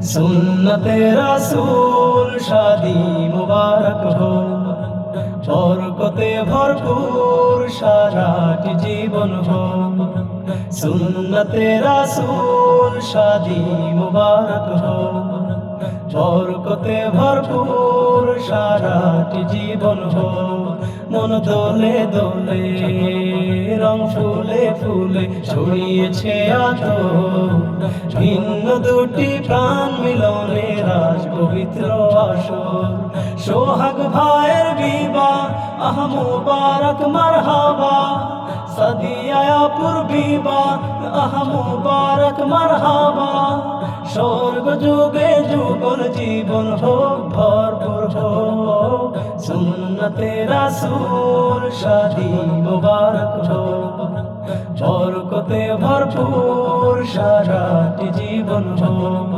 সুন্নতে রাসূল শাদি মুবারক হো, বরকতে ভরপুর সারাটি জীবন হো। সুন্নতে রাসূল শাদি মুবারক হো, বরকতে ভরপুর সারাটি জীবন হো। মন দোলে দোলে রং ফুলে ফুলে ছড়িয়েছে আতর, ভিন্ন দুটি প্রাণ মিলনে রাজ পবিত্র আসর। সোহাগ ভাইয়ের বিবাহ আহ মুবারক মারহাবা, সাদিয়া আপুর বিবাহ আহ মুবারক মারহাবা। স্বর্গ যুগে যুগল জীবন হোক ভরপুর হোক, সুন্নতে রাসূল শাদি মুবারক হোক, বরকতে ভরপুর সারাটি জীবন হোক।